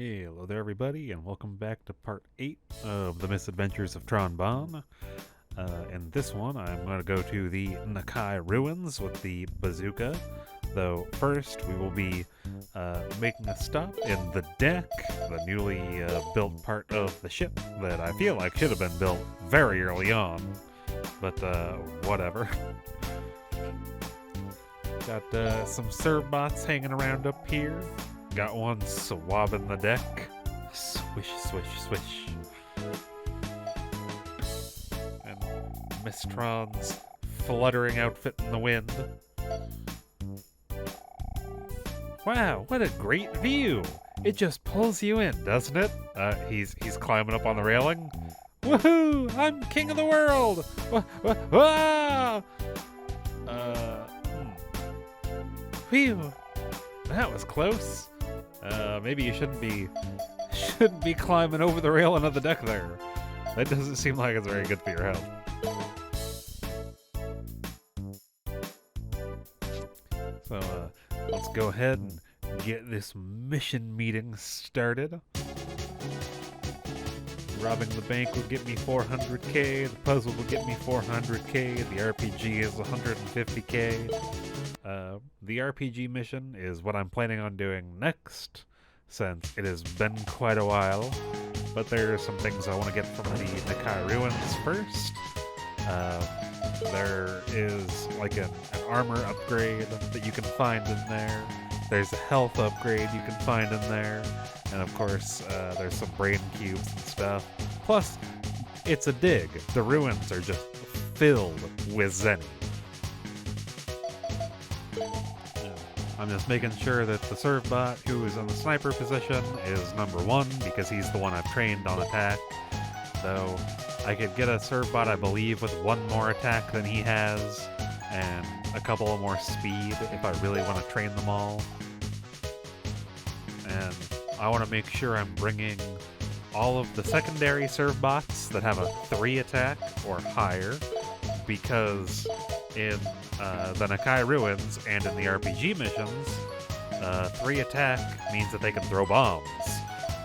Hello there, everybody, and welcome back to part 8 of the Misadventures of Tron Bonne. In this one, I'm going to go to the Nekai ruins with the bazooka, though first we will be making a stop in the deck, the newly built part of the ship that I feel like should have been built very early on, but whatever. Got some serve bots hanging around up here. Got one swabbing the deck. Swish, swish, swish. And Miss Tron's fluttering outfit in the wind. Wow, what a great view! It just pulls you in, doesn't it? He's climbing up on the railing. Woohoo! I'm king of the world! Wah! Phew! That was close. Maybe you shouldn't be climbing over the railing of the deck there. That doesn't seem like it's very good for your health. So, let's go ahead and get this mission meeting started. Robbing the bank will get me 400k, the puzzle will get me 400k, the RPG is 150k. The RPG mission is what I'm planning on doing next, since it has been quite a while, but there are some things I want to get from the Nekai ruins first. There is like an armor upgrade that you can find in there. There's a health upgrade you can find in there, and of course there's some brain cubes and stuff. Plus, it's a dig. The ruins are just filled with Zenny. I'm just making sure that the serve bot who is in the sniper position is number 1 because he's the one I've trained on attack. Though I could get a serve bot, I believe, with 1 more attack than he has and a couple of more speed if I really want to train them all. And I want to make sure I'm bringing all of the secondary serve bots that have a 3 attack or higher, because in the Nekai ruins and in the RPG missions, 3 attack means that they can throw bombs,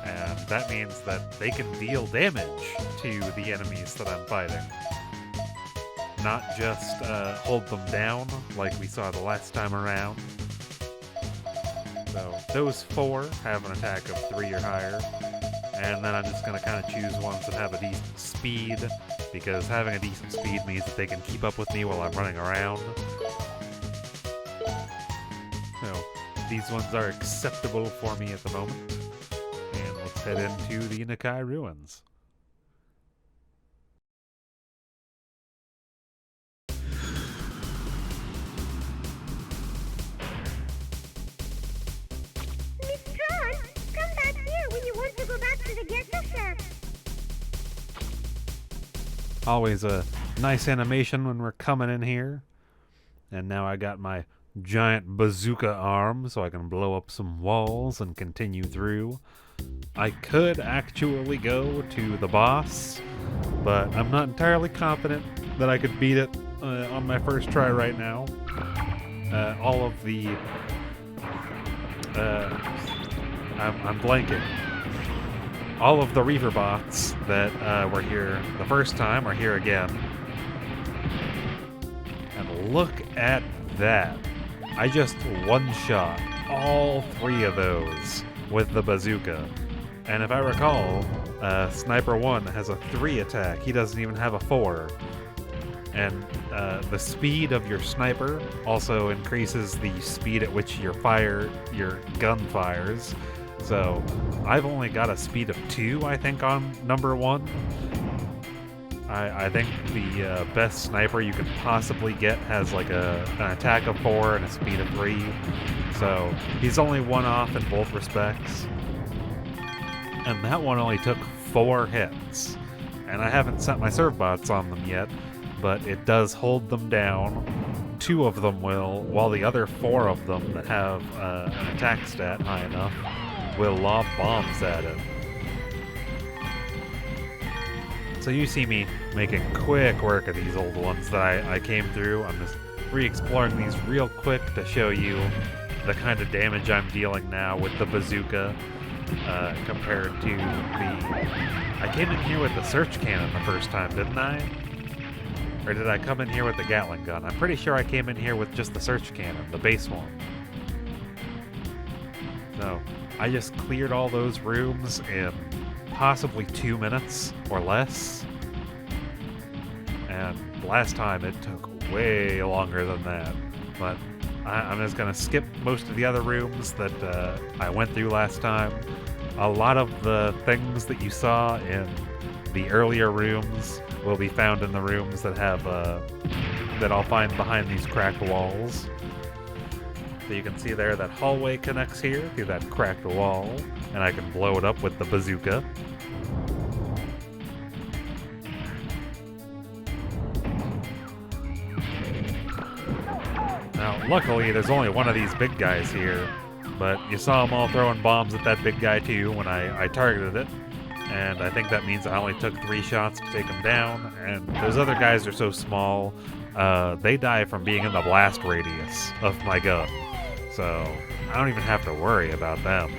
and that means that they can deal damage to the enemies that I'm fighting. Not just hold them down like we saw the last time around. So those 4 have an attack of 3 or higher, and then I'm just going to kind of choose ones that have a decent speed, because having a decent speed means that they can keep up with me while I'm running around. So these ones are acceptable for me at the moment. And let's head into the Nekai ruins. Miss Tron, come back here when you want to go back to the ghetto shack. Always a nice animation when we're coming in here. And now I got my giant bazooka arm so I can blow up some walls and continue through. I could actually go to the boss, but I'm not entirely confident that I could beat it on my first try right now. All of the... I'm blanking. All of the Reaver bots that were here the first time are here again. And look at that. I just one-shot all 3 of those with the bazooka. And if I recall, Sniper 1 has a 3 attack. He doesn't even have a 4. And the speed of your sniper also increases the speed at which your gun fires. So I've only got a speed of 2, I think, on number 1. I think the best sniper you could possibly get has like an attack of 4 and a speed of 3. So he's only 1 off in both respects. And that one only took 4 hits. And I haven't sent my serve bots on them yet, but it does hold them down. 2 of them will, while the other 4 of them that have an attack stat high enough will lob bombs at it. So you see me making quick work of these old ones that I came through. I'm just re-exploring these real quick to show you the kind of damage I'm dealing now with the bazooka. compared to the... I came in here with the search cannon the first time, didn't I? Or did I come in here with the Gatling gun? I'm pretty sure I came in here with just the search cannon, the base one. So, I just cleared all those rooms in possibly 2 minutes or less. And last time it took way longer than that. But I'm just going to skip most of the other rooms that I went through last time. A lot of the things that you saw in the earlier rooms will be found in the rooms that have that I'll find behind these cracked walls. So you can see there that hallway connects here through that cracked wall, and I can blow it up with the bazooka. Now, luckily, there's only one of these big guys here, but you saw them all throwing bombs at that big guy too when I targeted it. And I think that means I only took 3 shots to take him down, and those other guys are so small, they die from being in the blast radius of my gun. So, I don't even have to worry about them.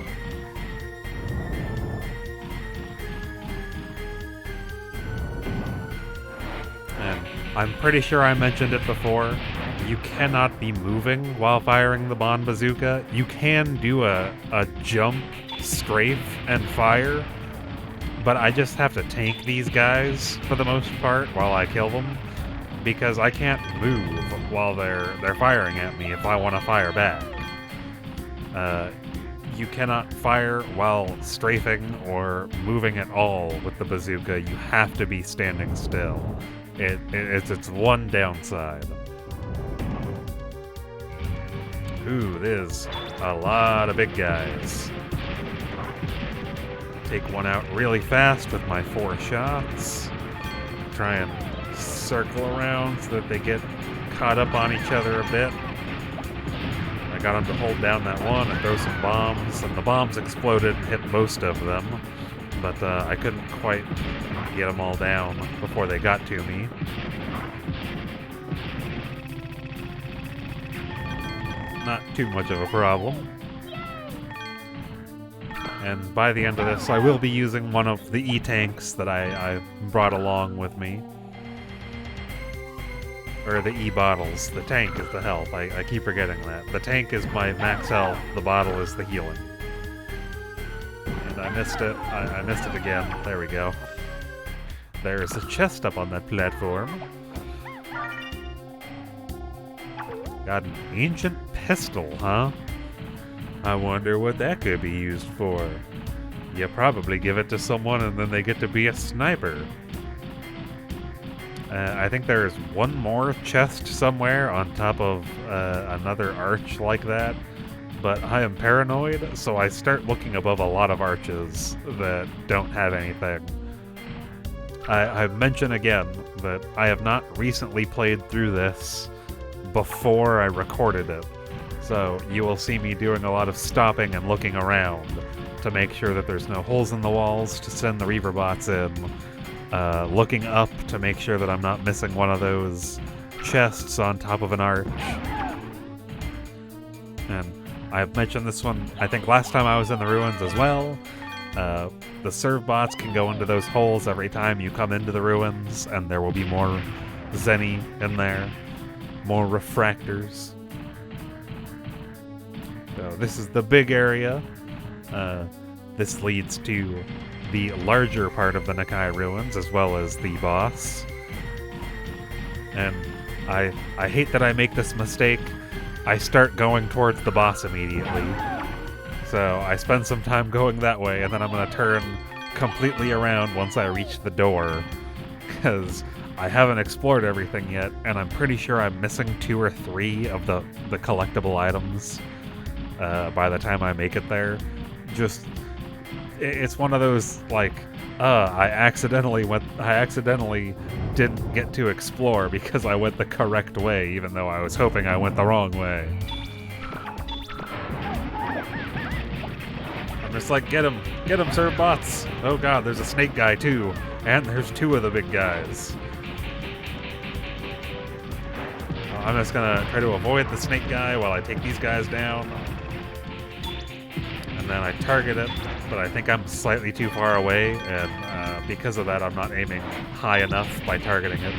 And I'm pretty sure I mentioned it before, you cannot be moving while firing the Bonne bazooka. You can do a jump, strafe, and fire, but I just have to tank these guys for the most part while I kill them, because I can't move while they're firing at me if I want to fire back. You cannot fire while strafing or moving at all with the bazooka. You have to be standing still. It's its one downside. Ooh, there's a lot of big guys. Take one out really fast with my 4 shots. Try and circle around so that they get caught up on each other a bit. I got them to hold down that one and throw some bombs, and the bombs exploded and hit most of them, but I couldn't quite get them all down before they got to me. Not too much of a problem. And by the end of this, I will be using one of the E-tanks that I brought along with me. Or the E-bottles. The tank is the health. I keep forgetting that. The tank is my max health. The bottle is the healing. And I missed it. I missed it again. There we go. There's a chest up on that platform. Got an ancient pistol, huh? I wonder what that could be used for. You probably give it to someone and then they get to be a sniper. I think there's one more chest somewhere on top of another arch like that, but I am paranoid, so I start looking above a lot of arches that don't have anything. I mention again that I have not recently played through this before I recorded it, so you will see me doing a lot of stopping and looking around to make sure that there's no holes in the walls to send the Reaver bots in. Looking up to make sure that I'm not missing one of those chests on top of an arch. And I've mentioned this one, I think last time I was in the ruins as well. The serve bots can go into those holes every time you come into the ruins, and there will be more Zenny in there, more refractors. So this is the big area. This leads to the larger part of the Nekai ruins, as well as the boss. And I hate that I make this mistake. I start going towards the boss immediately. So I spend some time going that way, and then I'm going to turn completely around once I reach the door, because I haven't explored everything yet, and I'm pretty sure I'm missing 2 or 3 of the collectible items by the time I make it there. It's one of those, like, I accidentally didn't get to explore because I went the correct way, even though I was hoping I went the wrong way. I'm just like, get him, serve bots. Oh god, there's a snake guy too, and there's 2 of the big guys. I'm just gonna try to avoid the snake guy while I take these guys down. And and then I target it, but I think I'm slightly too far away, and because of that, I'm not aiming high enough by targeting it.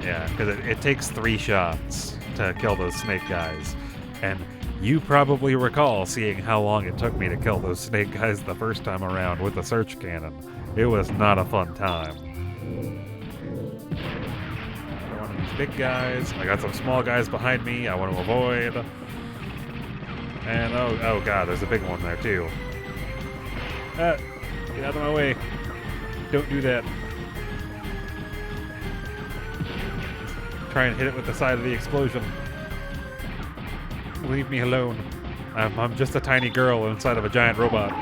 Yeah, because it takes 3 shots to kill those snake guys, and you probably recall seeing how long it took me to kill those snake guys the first time around with the search cannon. It was not a fun time. One of these big guys. I got some small guys behind me I want to avoid. And oh god, there's a big one there too. Get out of my way. Don't do that. Try and hit it with the side of the explosion. Leave me alone. I'm just a tiny girl inside of a giant robot.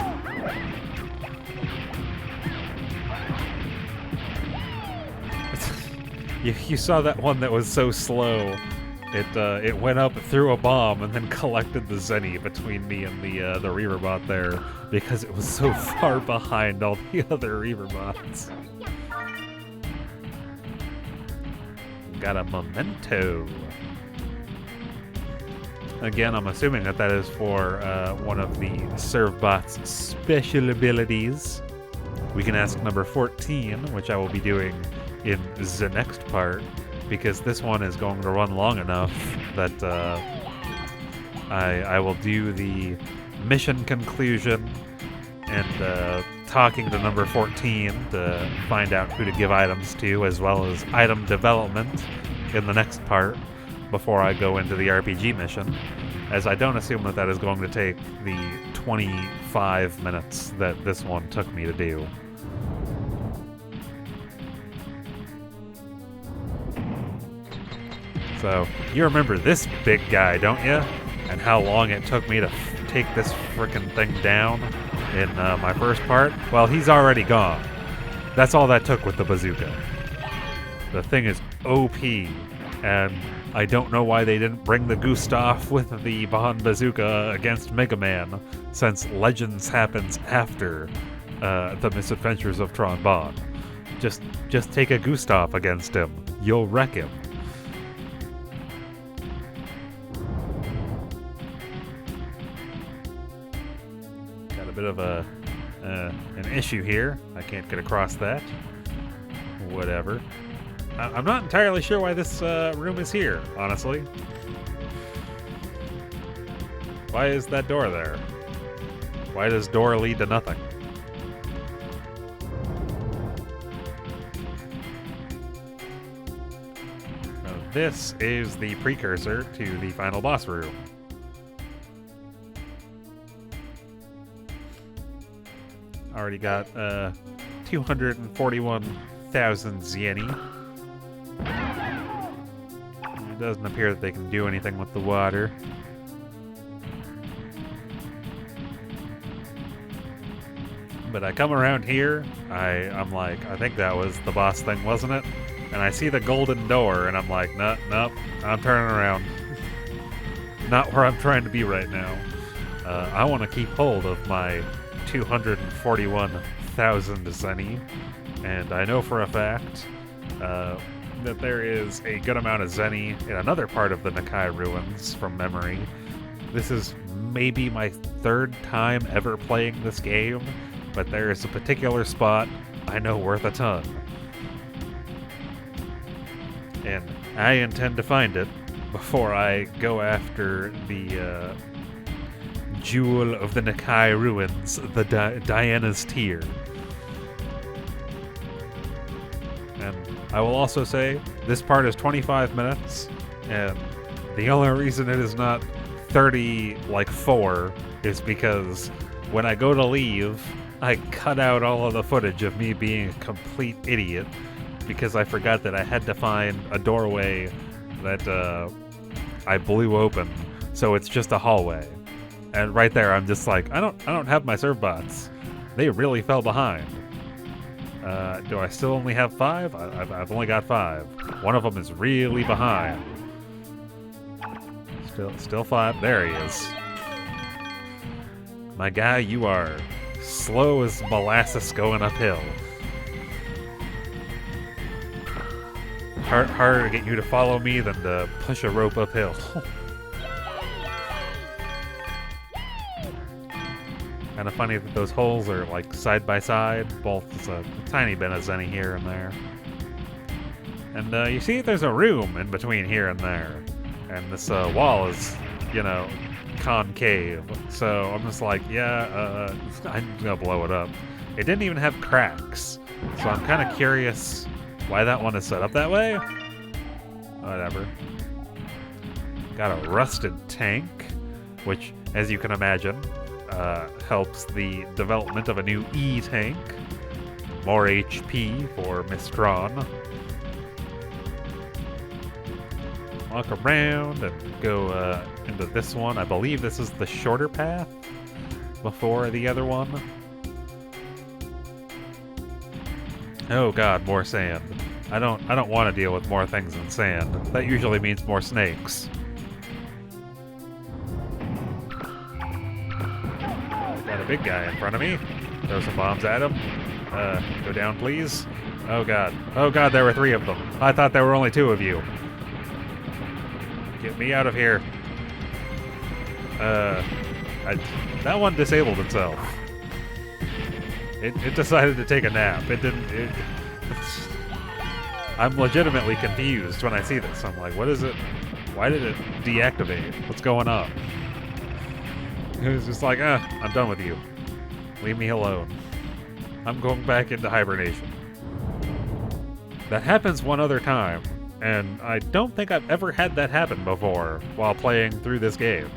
You saw that one that was so slow. It went up, threw a bomb, and then collected the Zenny between me and the Reaver bot there because it was so far behind all the other Reaver bots. Got a memento. Again, I'm assuming that is for one of the Servbot's special abilities. We can ask number 14, which I will be doing in the next part, because this one is going to run long enough that I will do the mission conclusion and talking to number 14 to find out who to give items to, as well as item development in the next part, before I go into the RPG mission, as I don't assume that is going to take the 25 minutes that this one took me to do. So, you remember this big guy, don't you? And how long it took me to take this frickin' thing down in my first part? Well, he's already gone. That's all that took with the bazooka. The thing is OP, and I don't know why they didn't bring the Gustav with the Bonne bazooka against Mega Man, since Legends happens after the Misadventures of Tron Bonne. Just take a Gustav against him. You'll wreck him. Got a bit of an issue here. I can't get across that. Whatever. I'm not entirely sure why this room is here, honestly. Why is that door there? Why does door lead to nothing? Now, this is the precursor to the final boss room. Already got 241,000 Zenny. It doesn't appear that they can do anything with the water. But I come around here, I'm like, I think that was the boss thing, wasn't it? And I see the golden door, and I'm like, nope, I'm turning around. Not where I'm trying to be right now. I want to keep hold of my 241,000 Zenny, and I know for a fact that there is a good amount of Zenny in another part of the Nekai ruins from memory. This is maybe my 3rd time ever playing this game, but there is a particular spot I know worth a ton. And I intend to find it before I go after the Jewel of the Nekai ruins, the Diana's Tear. And I will also say, this part is 25 minutes, and the only reason it is not 30, 4, is because when I go to leave, I cut out all of the footage of me being a complete idiot, because I forgot that I had to find a doorway that I blew open, so it's just a hallway. And right there, I'm just like, I don't have my Servbots. They really fell behind. Do I still only have 5? I've only got 5. One of them is really behind. Still 5. There he is. My guy, you are slow as molasses going uphill. Harder to get you to follow me than to push a rope uphill. Kind of funny that those holes are like side by side, both as a tiny bit as any here and there. And you see there's a room in between here and there. And this wall is, you know, concave. So I'm just like, yeah, I'm gonna blow it up. It didn't even have cracks. So I'm kind of curious why that one is set up that way. Whatever. Got a rusted tank, which, as you can imagine, helps the development of a new E-tank. More HP for Miss Tron. Walk around and go into this one. I believe this is the shorter path before the other one. Oh god, more sand. I don't want to deal with more things than sand. That usually means more snakes. Got a big guy in front of me. Throw some bombs at him. Go down, please. Oh god. Oh god, there were 3 of them. I thought there were only 2 of you. Get me out of here. That one disabled itself. It decided to take a nap. It didn't. I'm legitimately confused when I see this. I'm like, what is it? Why did it deactivate? What's going on? It was just like, I'm done with you. Leave me alone. I'm going back into hibernation. That happens one other time, and I don't think I've ever had that happen before while playing through this game.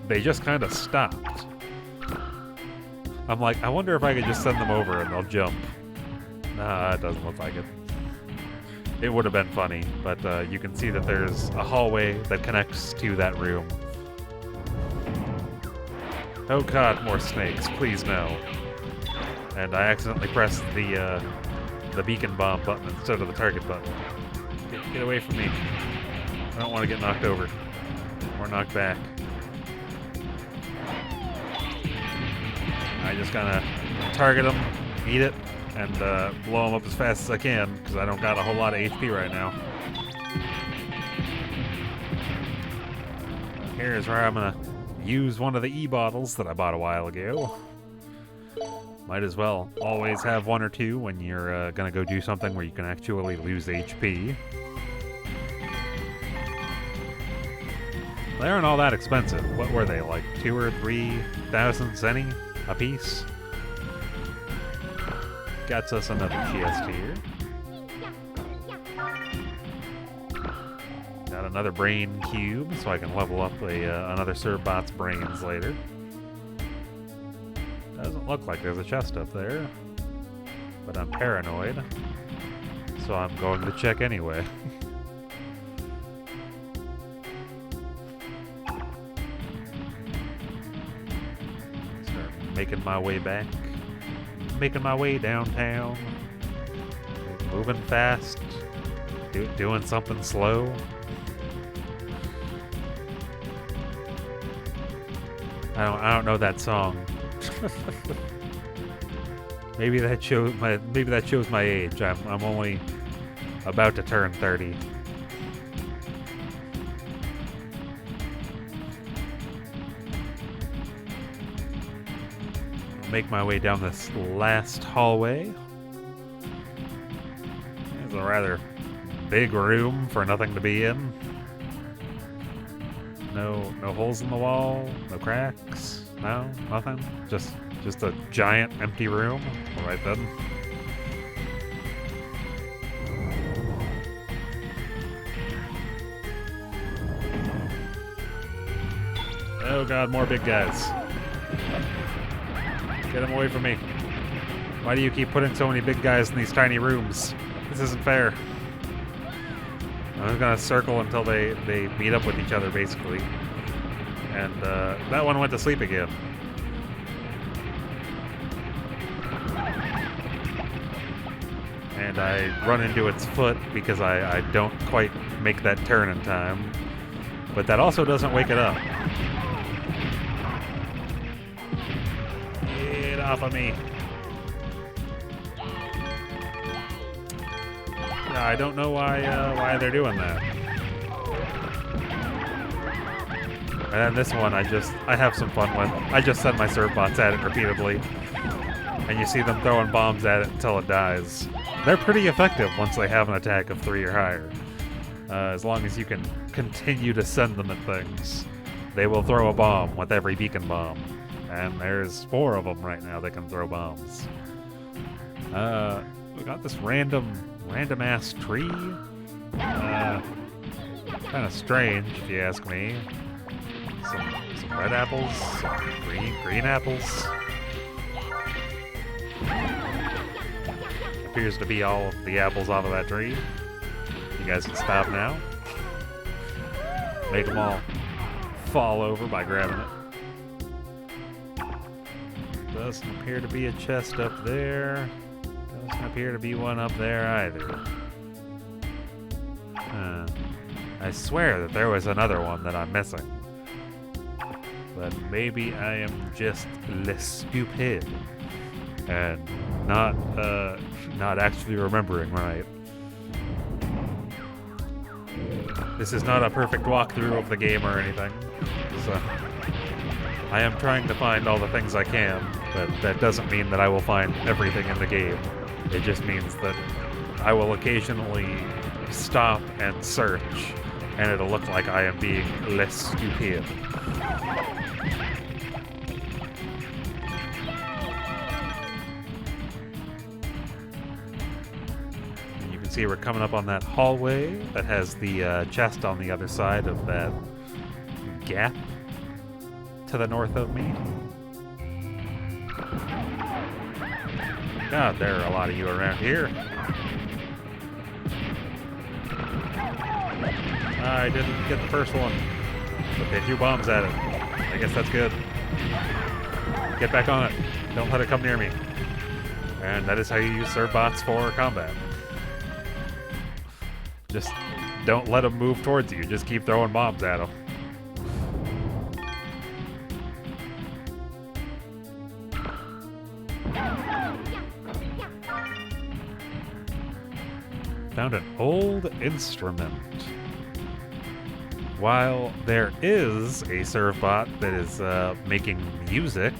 They just kind of stopped. I'm like, I wonder if I could just send them over and they'll jump. Nah, it doesn't look like it. It would have been funny, but you can see that there's a hallway that connects to that room. Oh god, more snakes. Please no. And I accidentally pressed the beacon bomb button instead of the target button. Get away from me. I don't want to get knocked over. Or knocked back. I just gotta target them, eat it, and blow them up as fast as I can, because I don't got a whole lot of HP right now. Here's where I'm gonna use one of the E-bottles that I bought a while ago. Might as well always have 1 or 2 when you're gonna go do something where you can actually lose HP. They aren't all that expensive. What were they, like 2 or 3,000 zenny a piece? Gets us another chest here. Got another brain cube, so I can level up another Cerbot's brains later. Doesn't look like there's a chest up there, but I'm paranoid, so I'm going to check anyway. Start making my way back, making my way downtown, moving fast, doing something slow. I don't know that song. Maybe that shows my age. I'm only about to turn 30. I'll make my way down this last hallway. It's a rather big room for nothing to be in. No holes in the wall, no cracks, no, nothing. Just a giant empty room. All right then. Oh god, more big guys. Get them away from me. Why do you keep putting so many big guys in these tiny rooms? This isn't fair. I'm gonna circle until they meet up with each other, basically. And that one went to sleep again. And I run into its foot because I don't quite make that turn in time. But that also doesn't wake it up. Get off of me. I don't know why they're doing that. And then this one I have some fun with. I just send my serve bots at it repeatedly. And you see them throwing bombs at it until it dies. They're pretty effective once they have an attack of 3 or higher. As long as you can continue to send them at things. They will throw a bomb with every beacon bomb. And there's 4 of them right now that can throw bombs. We got this random ass tree. Kind of strange if you ask me. Some red apples, some green apples. Appears to be all of the apples off of that tree. You guys can stop now. Make them all fall over by grabbing it. Doesn't appear to be a chest up there. Doesn't appear to be one up there either. I swear that there was another one that I'm missing. But maybe I am just less stupid and not actually remembering right. This is not a perfect walkthrough of the game or anything, so I am trying to find all the things I can, but that doesn't mean that I will find everything in the game. It just means that I will occasionally stop and search, and it'll look like I am being less stupid. And you can see we're coming up on that hallway that has the chest on the other side of that gap to the north of me. God, there are a lot of you around here. I didn't get the first one, but they threw bombs at it. I guess that's good. Get back on it. Don't let it come near me. And that is how you use serve bots for combat. Just don't let them move towards you. Just keep throwing bombs at them. Found an old instrument. While there is a serve bot that is making music,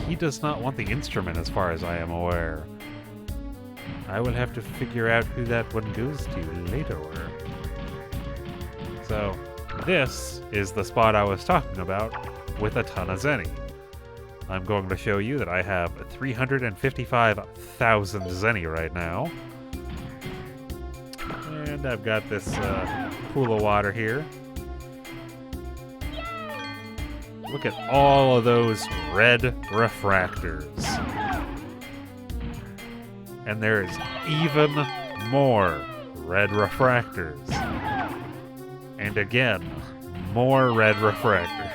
he does not want the instrument as far as I am aware. I will have to figure out who that one goes to later. So, this is the spot I was talking about with a ton of Zenny. I'm going to show you that I have 355,000 Zenny right now. And I've got this pool of water here. Look at all of those red refractors. And there's even more red refractors. And again, more red refractors.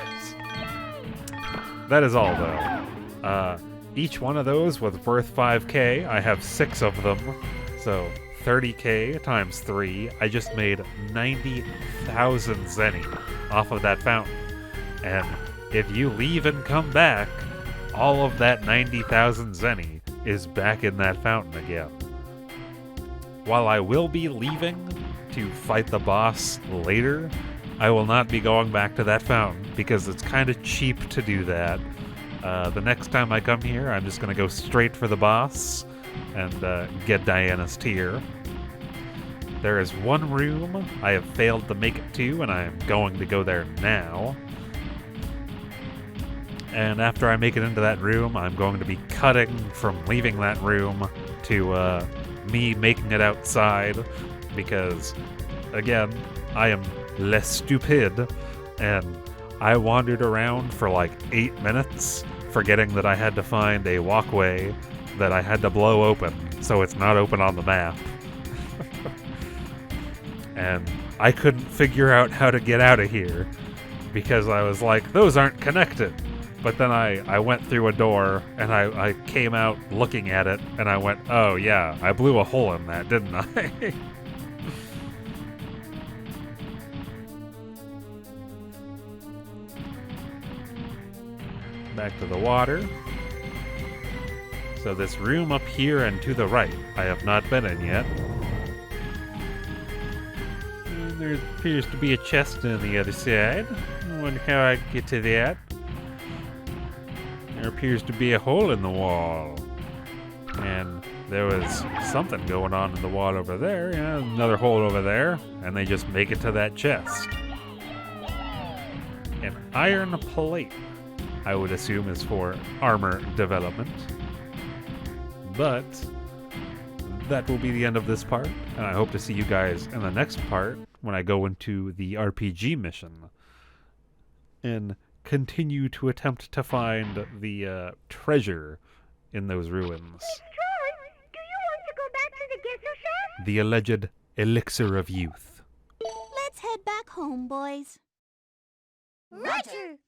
That is all, though. Each one of those was worth 5k. I have 6 of them. So 30k times 3. I just made 90,000 Zenny off of that fountain. And if you leave and come back, all of that 90,000 Zenny is back in that fountain again. While I will be leaving to fight the boss later, I will not be going back to that fountain because it's kind of cheap to do that. The next time I come here, I'm just going to go straight for the boss and get Diana's tear. There is one room I have failed to make it to, and I am going to go there now. And after I make it into that room, I'm going to be cutting from leaving that room to me making it outside, because, again, I am less stupid, and I wandered around for like 8 minutes, forgetting that I had to find a walkway that I had to blow open, so it's not open on the map. And I couldn't figure out how to get out of here, because I was like, those aren't connected. But then I went through a door, and I came out looking at it, and I went, oh yeah, I blew a hole in that, didn't I? Back to the water. So this room up here and to the right, I have not been in yet. And there appears to be a chest on the other side. wonder how I get to that. There appears to be a hole in the wall. And there was something going on in the wall over there. Yeah, another hole over there. And they just make it to that chest. An iron plate, I would assume, is for armor development. But that will be the end of this part. And I hope to see you guys in the next part when I go into the RPG mission. And continue to attempt to find the treasure in those ruins. Tron, do you want to go back to the Gesser shop? The alleged elixir of youth. Let's head back home, boys. Roger!